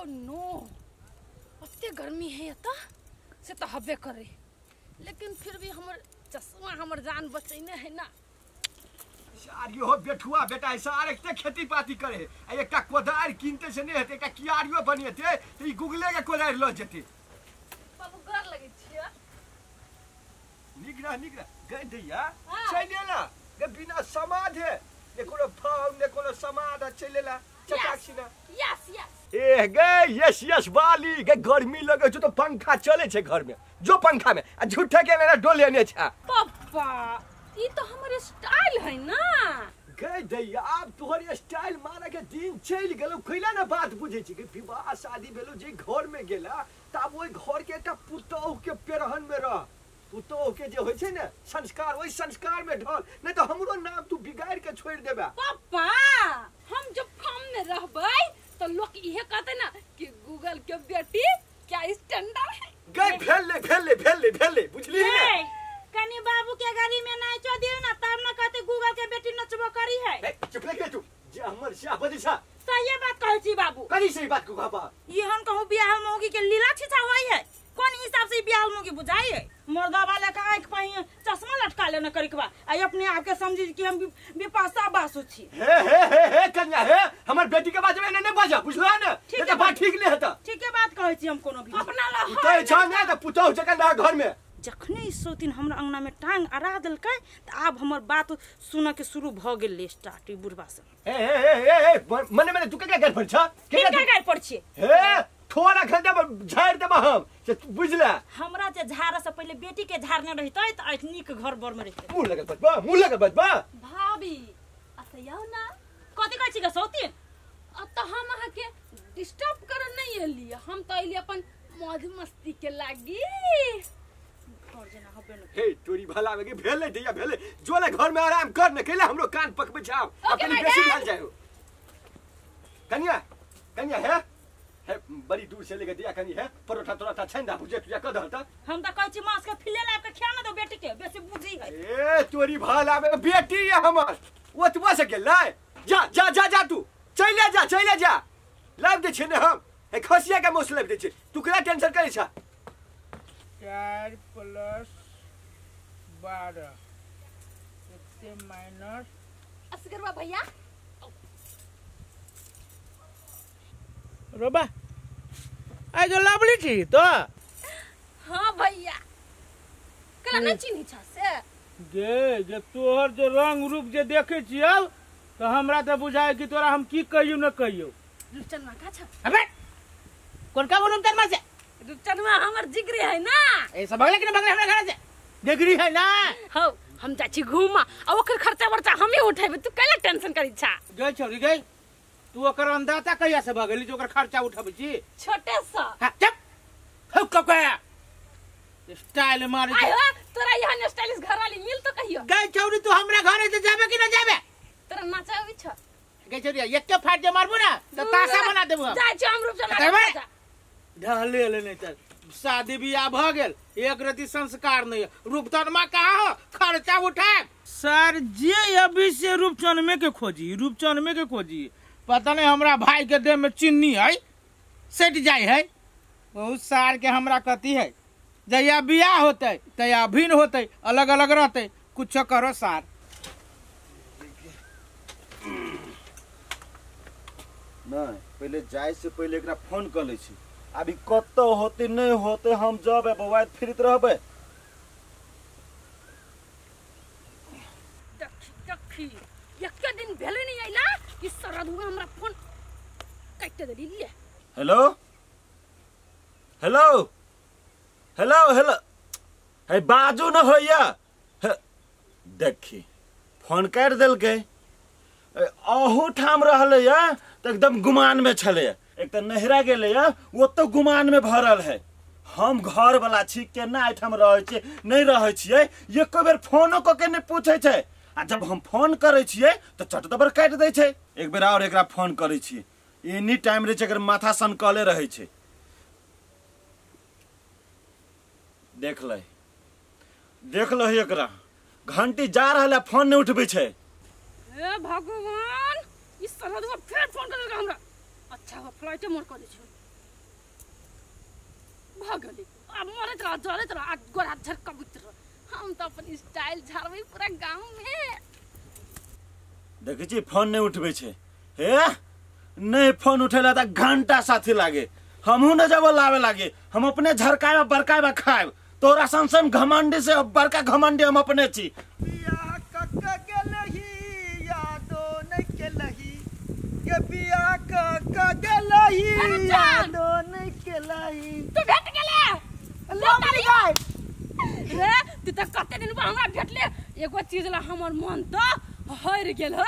No अत्ते गर्मी है एता से तो हबे करे लेकिन फिर भी हमर चश्मा हमर जान बचैने है ना सारियो हो बेठुआ बेटा ऐसा एकते खेती पाती करे आ एकटा कोदार किनते से नहीं हेते एकटा कियारियो बनेते त ई गुगले के कोदार ल जेते बाबू घर लगे छिया निगरा गई दैया चलेला के बिना समाध है कोनो फाउन ने कोनो समाध चलेला चटाक्षिना यस यस ए गई यस वाली के गर्मी लगे छ तो पंखा चले छे घर में जो पंखा में आ झूठे के लेना डोले ने छा पापा ई तो हमर स्टाइल है ना गई दैया अब तोहर स्टाइल मारा के दिन चल गेलो खइला ना बात बुझे छी कि विवाह शादी भेलो जे घर में गेला तब ओई घर के एकटा पुतौह के पेरहन में रह पुतौह के जे होय छे ना संस्कार ओई संस्कार में ढल नहीं तो हमरो नाम तू बिगाड़ के छोड़ देबा पापा हम जब फार्म में रहबै तो लोग इहे कहते ना कि गूगल के बेटी क्या स्टैंडर्ड है गई भेले बुझली ना कनी बाबू के गाड़ी में नहीं चो दियो ना तब ना कहते गूगल के बेटी नचबो करी है चुप ले तू जे हमर शाह बदी सा सही बात कहै छी बाबू कनी सही बात को बाबा ये हम कहू बियाह मौगी के लीला छिछा होई है कोन हिसाब से बियाह मौगी बुझाई है मर्दा वाला का आंख पहिए चश्मा लटका लेना करिकबा आई अपने आप के समझी कि हम विपाशा बासु छी हे कन्या हे हमर बेटी के बात में नहीं बाजा बुझला ना ये तो बात ठीक नहीं है त ठीक है बात कहै छी हम कोनो भी अपना ला तो छ ना त पुतौह जका घर में जखने सोतिन हमरा अंगना में टांग अरा देलकै त आब हमर बात सुन के शुरू भ गेल स्टार्ट ई बुढ़वा से ए मने तू के घर पर छ के घर पर छी हे थोड़ा घंटा झाड़ देबा हम से बुझला हमरा जे झाड़ से पहले बेटी के झाड़ने रहितै त आइ नीक घर बर में रहितै मुंह लगल बजबा भाभी असयाओ ना कथि कहै छी ग सोतिन त हम अहा के डिस्टर्ब कर नहीं एली हम तो एली अपन मौज मस्ती के लागी घर जना हबे न हे तोरी भला में के भेले दैया भेले जोले घर में आराम कर न केले हमरो कान पकबे जाओ अपनी बेसी ढल जाओ कन्या है बड़ी दूर से लेके दिया कनी है परोठा तोरा छंदा बुझे तुया क दहता हम त कहै छी मांस के फिले लाब के खिया न दो बेटी के बेसी बुझी है ए तोरी भला में बेटी है हमर ओतबा से गेलै जा तू चले जा लाब दे छै ने हम ए खसिया के मौस लाब दे छै तू कला टेंशन करे छ 4 + 12 इससे माइनस असगरवा भैया रोबा आई गो लवली थी तो हां भैया कला न चिन्ही छ से जे तोहर जो रंग रूप जे देखे छियौ तो हमरा त बुझाय कि तोरा हम की कहियो न कहियो रुचनमा का छ अबे कोन का बोलम तनमा से रुचनमा हमर जिगरी है ना ए सब बगले के बगले हमरा घर से डिग्री है ना हो हम जा छी घुमा आ ओकर खर्चा वर्चा हमें उठाबे तू कैला टेंशन करी छा गई छौरी गई तू ओकर अंदाता कहिया से भगली जो ओकर खर्चा उठाबै छी छोटे सा हां चुप हो ककया स्टाइल मार आयो तोरा यहाँ स्टाइलिश घर वाली मिल तो कहियो गई छौरी तू हमरा घरे से जाबे कि न जाबे तोरा नाचाबी छ गई छौरी एक के फाट जे मारबो ना तो तासा बना देबो जा छी हम रूप से ढाले ले नहीं चल शादी बियाह भ गेल एक रति संस्कार नहीं रूपचनमा कहाँ हो खर्चा उठाए सर जे अभी से रूपचनमे के खोजी पता नहीं हमरा भाई के देह में चिन्नी है सट जाय है बहुत सार के हमरा कथी है जहिया बियाह होते तया भिन्न होते अलग अलग रहते कुछ करो सार नहीं पहले जाए से पहले एकरा फोन कर ले छी अभी कत होते नहीं होते हम जब बवाद फिरत रहबे देखी एक दिन भेले नहीं आइला कि सरदुआ हमरा फोन काट देली ले हेलो है बाजू न होइया देखी फोन काट देल के अहू ठाम रहले या तो एकदम गुमान में छले एक तो नहरा गेले या वो तो गुमान में भरल है हम घर वाला छी केना एठाम रहे छी नहीं रहे छिए एको बेर फोनो क के नहीं पूछे छै आ जब हम फोन करे छिए तो चट दबर काट दे छै एक बेर और एकरा फोन करे छी एनी टाइम रे अगर माथा सनकले रहे छै देख लो एकरा घंटी जा रहले फोन नहीं उठबे छै ए भगवान इस सरदुआ फिर फोन कर हमरा अच्छा फ्लाइट मोड कर दे भागली अब मरत रह जरत रह आ गोरा झटका बितर हम तो अपन स्टाइल झाड़बै पूरा गांव में। देखै छी फोन नहीं उठबै छै हे नहीं फोन उठेला त घंटा साथी लागे हमहू न जब लावे लागे हम अपने झरकाए बरकाए खाए तोरा संसन घमंडी से बड़का घमंडी हम अपने छी। बियाह कक्का गेलही यादो नहीं केलही के बियाह कक्का गेलही यादो नहीं केलही तू भेट गेले ले तारी रे तू त कते दिन पर हमरा भेटले एगो चीज ला हमर मन तो हर गेल हो।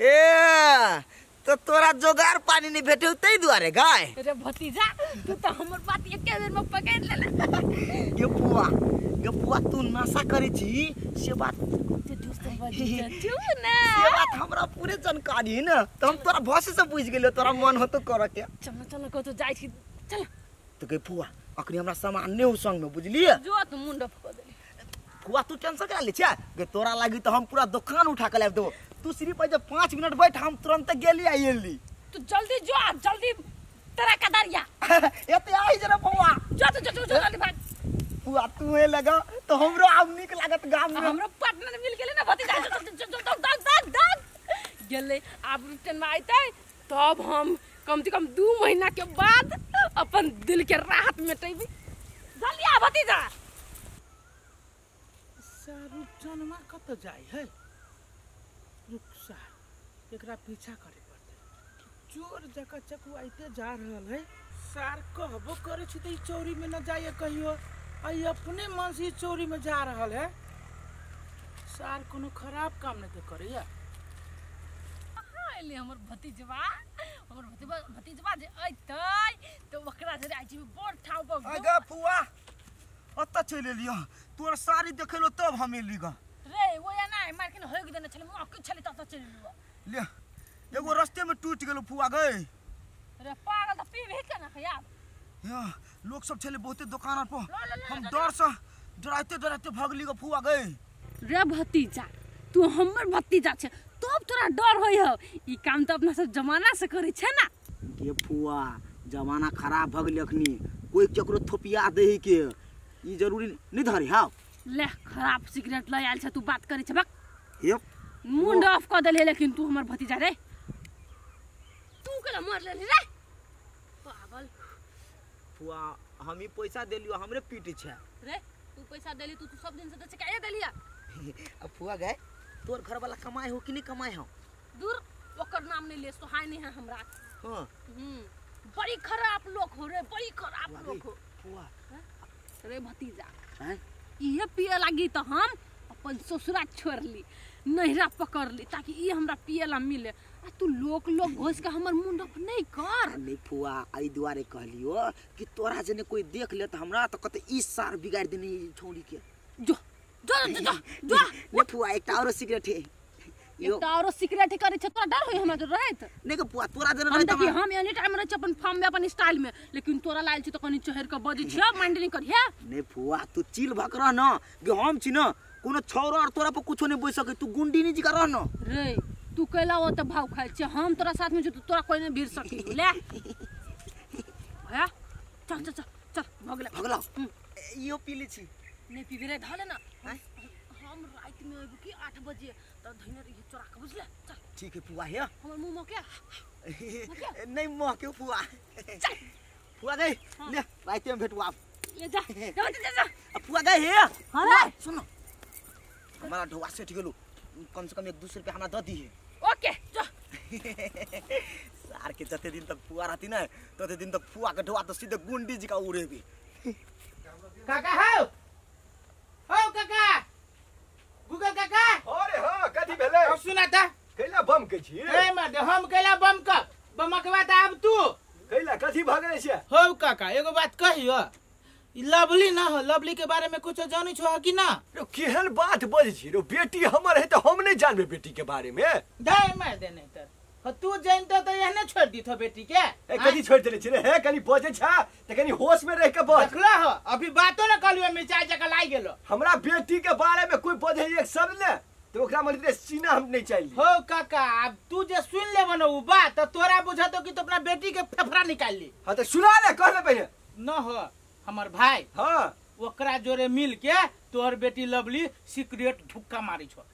ए तो तोरा जोगार पानी नहीं भेटे तै दुआरे गाय रे भतीजा तू तो हमर बात एके बेर में पकड़ लेला। ये पुआ तू नशा करी छी से बात ते दोस्त भतीजा तू ना से बात हमरा पूरे जानकारी है ना तो हम तोरा भाषा से पूछ गेलियो तोरा मन हो तो कर के चल चल को तो जाई छी चल तो के पुआ अखनी हमरा सामान ने संग में बुझलिए जो तू मुंड फक दे पुआ तू टेंशन करा ले छे के तोरा लागी तो हम पूरा दुकान उठा के लाब देबो तू सिर्फ पे 5 मिनट बैठ हम तुरंत गेली आइली तू जल्दी जो जल्दी तेरा कदरिया एते आई जरा पुआ जो जो जल्दी भाग पुआ तू है लगा तो हमरो आब निक लागत गांव में हमरो पार्टनर मिल गेले ना भतीजा जो दग गेले अब रिटर्न में आइते तब हम कम से कम 2 महीना के बाद अपन दिल के राहत मिटेबी। जल्दी आ भतीजा। शाहरुख जनमा कत जाय है रुक सा एकरा पीछा करे पड़ते चोर जका चकुआइते जा रहल है सार कहबो करे छी त चोरी में न जाए कहियो आई अपने मन से चोरी में जा रहल है सार कोनो खराब काम नहीं तो करिया। ले हमर भतीजवा जे अइतै तो ओकरा जे आइ छी बड़ ठाव पर अगा पुआ अत्ता चले लियो तोर साड़ी देखेलो तब हम एली ग रे वो या ना मार के होग देने छले मुआ के छले त चले लियो ले एगो रास्ते में टूट गेलो पुआ गए रे पागल त पी भेट के ना खयाब या लोग सब छले बहुते दुकान पर हम डर से डराते भागली ग पुआ गए रे भतीजा तू हमर भतीजा छे तब तोरा डर होय हो ई काम त अपना सब जमाना से करे छे ना ये पुआ जमाना खराब भ गेल अखनी कोई केकरो थोपिया देही के ई जरूरी नहीं धरे हां ले खराब सिगरेट ले आयल छे तू बात करे छे बक ये मुंड ऑफ कर देले लेकिन तू हमर भतीजा रे तू केला मार ले रे पागल पुआ हम ही पैसा देलियो हमरे पीट छे रे तू पैसा देली तू सब दिन से त काहे देलिया अब पुआ गए तोर घर वाला कमाए हो कि नहीं कमाए हो दूर ओकर नाम नहीं ले सोहाय नहीं है हमरा हां बड़ी खराब लोग हो रे बड़ी खराब लोग हो पुआ रे भतीजा हैं ये पिए लगी तो हम अपन ससुरा छोड़ ली नहिरा पकड़ ली ताकि ये हमरा पिए ला मिले आ तू लोग घोष के हमर मुंड अप नहीं कर नहीं पुआ आई दुआरे कहलियो कि तोरा जने कोई देख ले त हमरा त कते ई सार बिगाड़ देनी छोड़ी के जो जो जो जो ने पुआ एक और सिगरेट है एक और सिगरेट करे छ तोरा डर होय हमरा तो रहत नहीं के पुआ तोरा जने हम रहत देखि हम एनी टाइम रह छ अपन फार्म में अपन स्टाइल में लेकिन तोरा लायल छ त कनी चहर के बजी छ माइंड नहीं करिया नहीं पुआ तू चिल भकरा न कि हम छी न कोनो छौरा और तोरा पर कुछो नहीं बोल सके तू गुंडी नहीं जी कर न रे तू कैला वो त भाव खाइ छ हम तोरा साथ में छ तोरा कोई नहीं भीड़ सकी ले भया चल चल चल भगला भगला यो पीली छी नहीं पीबे रे धले ना हम रात में आबू की 8 बजे त धइने रही चोरा के बुझले चल ठीक है पुआ है हमर मुंह में क्या नहीं मोह के पुआ पुआ गए ले रात में भेटवा ले जा जा पुआ गए है हां रे सुनो हमारा ढोआ सेट गेलो कम से कम 1-2 रुपया हमरा द दी है ओके जा सार के जते दिन तक पुआ रहती ना तते दिन तक पुआ के ढोआ तो सीधे गुंडी जी का उड़ेबी काका हो काका गूगल काका अरे हां कथि भेले अब सुना था कैला बम के छी ए मत हम कैला बम का बम के बात अब तू कैला कथि भगले छे हो काका एगो बात कहियो ई लवली ना हो लवली के बारे में कुछ जानी छो कि ना रो केहन बात बज छी रो बेटी हमर है तो हम नहीं जानबे बेटी के बारे में दाई मार देने तर हो तू जानतो तो यहने छोड़ दी थो बेटी के ए कथि छोड़ देले छी रे हे कनी बजे छा त कनी होश में रह के बज देखला हो अभी बातो न कलियो मिर्चाई जका लाई गेलो हमरा बेटी के बारे में कोई बजे एक शब्द ने तो ओकरा मतलब सीना हम नहीं चाहिए हो काका अब तू जे सुन ले बनो उ बात तो तोरा बुझातो कि तो अपना बेटी के फेफड़ा निकाल ली हां तो सुना ले कहले पहले न हो हमर भाई हाँ ओकरा जोरे मिल के तोहर बेटी लवली सिगरेट धुक्का मारी छो।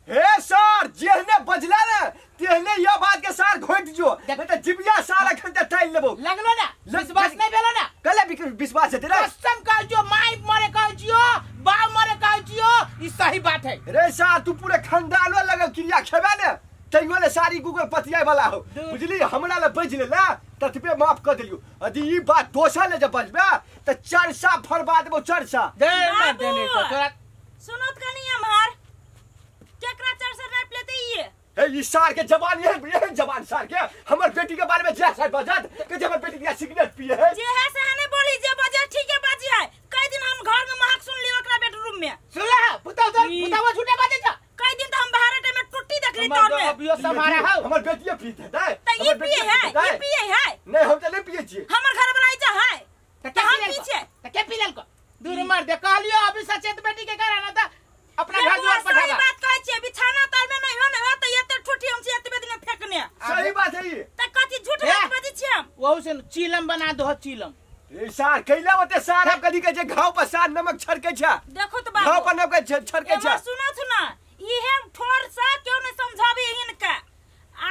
हे सर जेहने बजला ना तेहने यह बात के सार घोट जो नहीं तो जिबिया सार अखन ते टाइल लेबो लगलो ना विश्वास नहीं भेलो ना कले विश्वास है तेरा कसम कहल जो माई मरे कहल जियो बाप मरे कहल जियो ई सही बात है। रे सार तू पूरे खानदानो लग क्रिया खेबे ने तैयो ले सारी गूगल पतियाए वाला हो बुझली हमरा ले बज ले ला ततबे माफ कर देलियो यदि ई बात दोसर ले जब बजबे त चरसा फरबा देबो चरसा दे मत देने तो तोरा सुनत कनी हमार केकरा चरसा नाप लेते ये हे ई सार के जवान ये जवान सार के हमर बेटी के बारे में जैसा बजत के जे हमर बेटी के सिगरेट पिए है जे है से हने बोली जे बजे ठीक है बाजी है कई दिन हम घर में महक सुन ली ओकरा बेडरूम में सुला पुतावा झूठे बात है कई दिन तो हम बाहर टाइम में टुट्टी देख ली तौर में अबियो समारा हो हमर बेटिए पीते है त ये पिए है नहीं हम त नहीं पिए छी हमर घर बनाई जा है त हम पीछे त के पिलन को दूर मार दे कहलियो अभी सचेत बेटी के घर आना था अपना घर द्वार सही पठावा बात कहै छै बिछाना तर में नहीं हो त एते ठुठी हम से एतबे दिन फेंकने सही बात है ये त कथि झूठ बात बजै छी हम वहु से चिलम बना दो चिलम ए सार कैला होते सार हम कदी के जे घाव पर सार नमक छड़के छ देखो तो घाव बाबू पर नमक छड़के छ सुना इहे ठोर सा क्यों नहीं समझाबी हिनका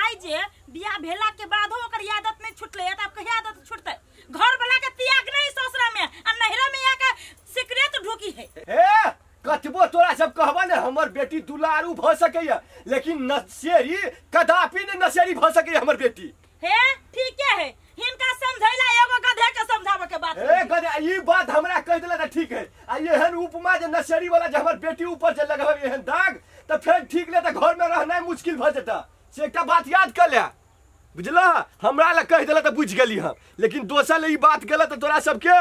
आई जे बियाह भेला के बाद हो ओकर आदत नहीं छुटले त अब कहिया आदत छुटते घर वाला के त्याग नहीं ससुरा में आ नहिरा में आके सिगरेट ढोकी है ए कतबो तोरा सब कहबा ने हमर बेटी दुलारू भ सकैया लेकिन नसेरी कदापि ने नसेरी भ सकैया हमर बेटी हे ठीक है हिनका समझैला एगो गधे के समझावे के बात ए गधे ई बात हमरा कह देला त ठीक है आ एहन उपमा जे नसेरी वाला जे हमर बेटी ऊपर जे लगावे एहन दाग त फिर ठीक ले त घर में रहना मुश्किल भ जता से एकटा बात याद कर ले बुझला हमरा ला कह देला त बुझ गेली हम लेकिन दोसर ले ई बात गलत तोरा सबके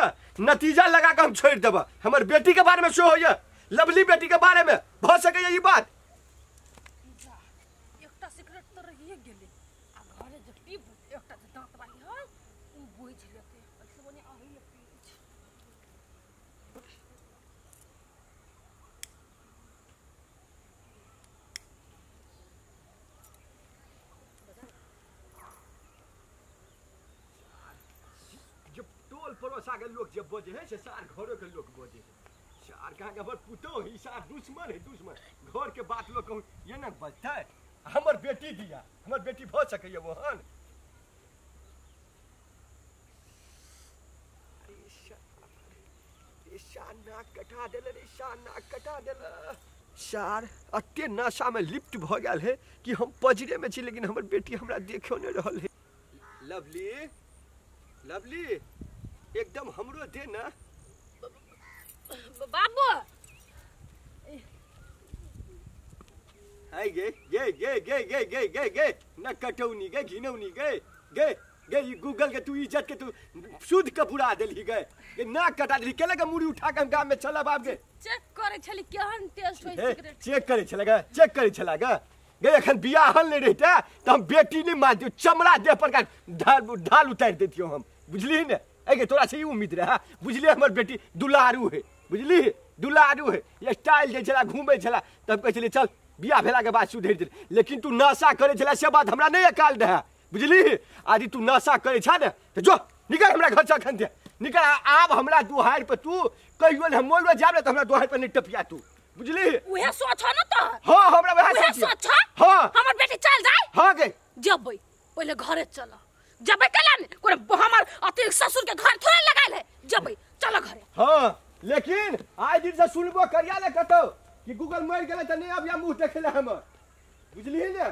नतीजा लगा के हम छोड़ देबा हमर बेटी के बारे में शो होया लवली बेटी के बारे में भ सके ये बात एकटा सिगरेट तो रहिए गेले आ घरे जे पीब एकटा जे दांत वाली है उ बोझ लेते ऐसे बने आही ले पी जब टोल पड़ोसा के लोग जब बोझे है से सार घरों के लोग बोझे है सार कहाँ के पुतो ही सार दुश्मन है दुश्मन घर के बात लोग कहूँ ये ना बचता है हमर बेटी दिया हमर बेटी भ सके मोहन नाक कटा देले रे नाक कटा देले सार अत्ते नशा में लिप्त भ गेल है कि हम पजरे में छी लेकिन हमर बेटी हमरा देखियो नहीं रहल है लवली लवली एकदम हमरो दे ना बाबू हाय गे गे गे गे गे गे गे गे न कटौनी गे घिनौनी गे गे गे ई गूगल के तू इज्जत के तू शुद्ध के बुरा देली गे ये नाक कटा देली केले के मुड़ी उठा के हम गांव में चला बाप गे चेक करे छली केहन टेस्ट होय सिगरेट चेक करे छला गे चेक करे छला गे गे एखन बियाहल नहीं रहता त हम बेटी नहीं मान दियो चमड़ा देह पर का ढाल उतार देतियो हम बुझली ने ए तोरा से उम्मीद रहा बुझली हमर बेटी दुलारू है बुझली दुलारू है ये स्टाइल जे छला घूमे छला तब कह छली चल बियाह भेला के बाद सुधर दे लेकिन तू नशा करे छला से बात हमरा नहीं अकाल रहा बुझली आदि तू नशा करे छ ने तो जो निकल हमरा घर से खन दे निकल आब हमरा दुहार पे तू कहियो हम मोल जाब ने तो हमरा दुहार पे नहीं टपिया तू बुझली उहे सोच न त हां हमरा वह उहे सोच हां हमर बेटी चल जाए हां गे जबै पहले घरे चल जबै कला ने कोन हमर अति ससुर के घर थोड़े लगाइल है जबै चल घरे हां लेकिन आज दिन से सुनबो करिया ले कतो कि गूगल मर गेले त नहीं अब या मुंह देखेले हम बुझली ने